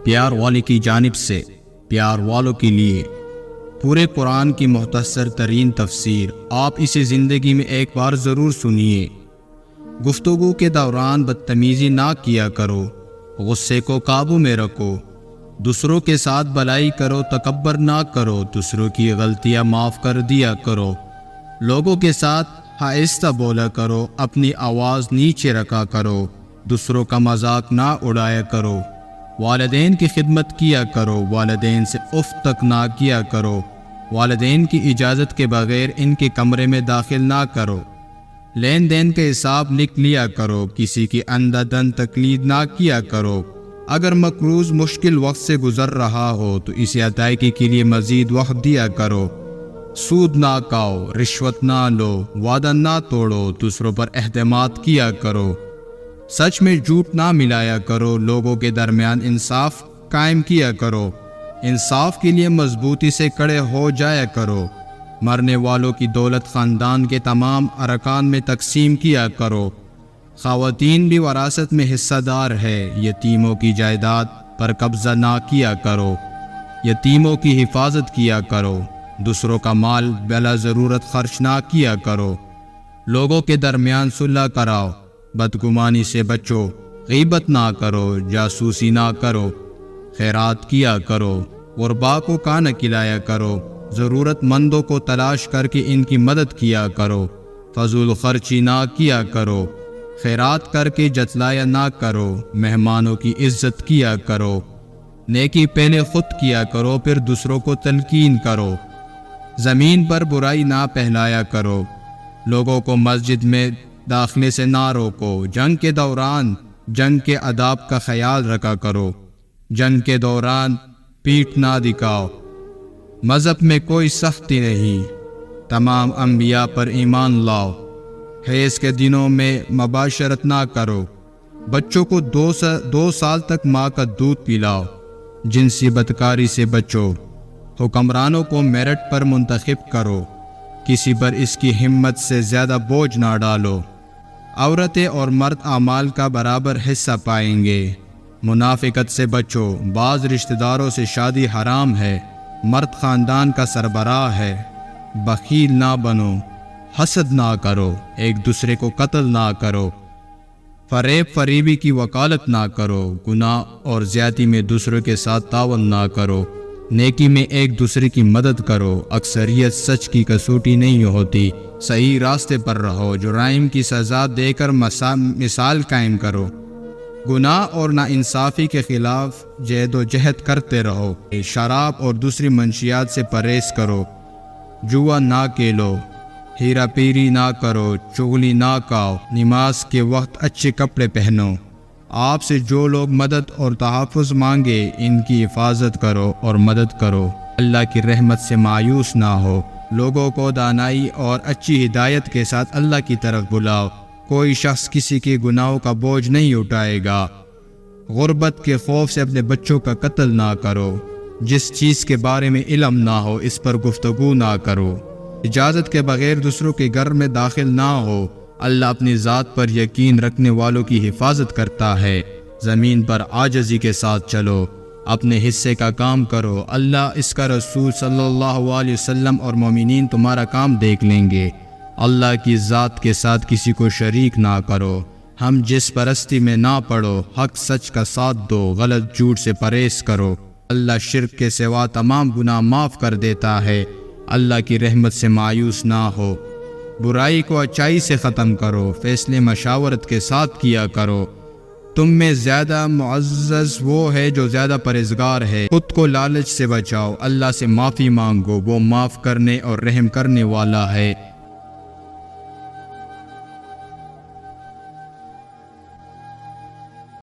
پیار والے کی جانب سے پیار والوں کے لیے پورے قرآن کی مختصر ترین تفسیر۔ آپ اسے زندگی میں ایک بار ضرور سنیے۔ گفتگو کے دوران بدتمیزی نہ کیا کرو، غصے کو قابو میں رکھو، دوسروں کے ساتھ بھلائی کرو، تکبر نہ کرو، دوسروں کی غلطیاں معاف کر دیا کرو، لوگوں کے ساتھ آہستہ بولا کرو، اپنی آواز نیچے رکھا کرو، دوسروں کا مذاق نہ اڑایا کرو، والدین کی خدمت کیا کرو، والدین سے اف تک نہ کیا کرو، والدین کی اجازت کے بغیر ان کے کمرے میں داخل نہ کرو، لین دین کا حساب لکھ لیا کرو، کسی کی اندھا دھند تقلید نہ کیا کرو، اگر مقروض مشکل وقت سے گزر رہا ہو تو اسے ادائیگی کے لیے مزید وقت دیا کرو، سود نہ کھاؤ، رشوت نہ لو، وعدہ نہ توڑو، دوسروں پر اعتماد کیا کرو، سچ میں جھوٹ نہ ملایا کرو، لوگوں کے درمیان انصاف قائم کیا کرو، انصاف کے لیے مضبوطی سے کھڑے ہو جایا کرو، مرنے والوں کی دولت خاندان کے تمام ارکان میں تقسیم کیا کرو، خواتین بھی وراثت میں حصہ دار ہے، یتیموں کی جائیداد پر قبضہ نہ کیا کرو، یتیموں کی حفاظت کیا کرو، دوسروں کا مال بلا ضرورت خرچ نہ کیا کرو، لوگوں کے درمیان صلح کراؤ، بدگمانی سے بچو، غیبت نہ کرو، جاسوسی نہ کرو، خیرات کیا کرو، غربا کو کھانا کھلایا کرو، ضرورت مندوں کو تلاش کر کے ان کی مدد کیا کرو، فضول خرچی نہ کیا کرو، خیرات کر کے جتلایا نہ کرو، مہمانوں کی عزت کیا کرو، نیکی پہلے خود کیا کرو پھر دوسروں کو تلقین کرو، زمین پر برائی نہ پھیلایا کرو، لوگوں کو مسجد میں داخلے سے نہ روکو، جنگ کے دوران جنگ کے آداب کا خیال رکھا کرو، جنگ کے دوران پیٹھ نہ دکھاؤ، مذہب میں کوئی سختی نہیں، تمام انبیاء پر ایمان لاؤ، حیض کے دنوں میں مباشرت نہ کرو، بچوں کو 2 سال تک ماں کا دودھ پلاؤ، جنسی بدکاری سے بچو، حکمرانوں کو میرٹ پر منتخب کرو، کسی پر اس کی ہمت سے زیادہ بوجھ نہ ڈالو، عورتیں اور مرد اعمال کا برابر حصہ پائیں گے، منافقت سے بچو، بعض رشتہ داروں سے شادی حرام ہے، مرد خاندان کا سربراہ ہے، بخیل نہ بنو، حسد نہ کرو، ایک دوسرے کو قتل نہ کرو، فریب فریبی کی وکالت نہ کرو، گناہ اور زیادتی میں دوسروں کے ساتھ تعاون نہ کرو، نیکی میں ایک دوسرے کی مدد کرو، اکثریت سچ کی کسوٹی نہیں ہوتی، صحیح راستے پر رہو، جرائم کی سزا دے کر مثال قائم کرو، گناہ اور ناانصافی کے خلاف جہد و جہد کرتے رہو، شراب اور دوسری منشیات سے پرہیز کرو، جوا نہ کھیلو، ہیرا پیری نہ کرو، چغلی نہ کھاؤ، نماز کے وقت اچھے کپڑے پہنو، آپ سے جو لوگ مدد اور تحفظ مانگے ان کی حفاظت کرو اور مدد کرو، اللہ کی رحمت سے مایوس نہ ہو، لوگوں کو دانائی اور اچھی ہدایت کے ساتھ اللہ کی طرف بلاؤ، کوئی شخص کسی کے گناہوں کا بوجھ نہیں اٹھائے گا، غربت کے خوف سے اپنے بچوں کا قتل نہ کرو، جس چیز کے بارے میں علم نہ ہو اس پر گفتگو نہ کرو، اجازت کے بغیر دوسروں کے گھر میں داخل نہ ہو، اللہ اپنی ذات پر یقین رکھنے والوں کی حفاظت کرتا ہے، زمین پر عاجزی کے ساتھ چلو، اپنے حصے کا کام کرو، اللہ اس کا رسول صلی اللہ علیہ وسلم اور مومنین تمہارا کام دیکھ لیں گے، اللہ کی ذات کے ساتھ کسی کو شریک نہ کرو، ہم جس پرستی میں نہ پڑو، حق سچ کا ساتھ دو، غلط جھوٹ سے پرہیز کرو، اللہ شرک کے سوا تمام گناہ معاف کر دیتا ہے، اللہ کی رحمت سے مایوس نہ ہو، برائی کو اچائی سے ختم کرو، فیصلے مشاورت کے ساتھ کیا کرو، تم میں زیادہ معزز وہ ہے جو زیادہ پرہیزگار ہے، خود کو لالچ سے بچاؤ، اللہ سے معافی مانگو، وہ معاف کرنے اور رحم کرنے والا ہے۔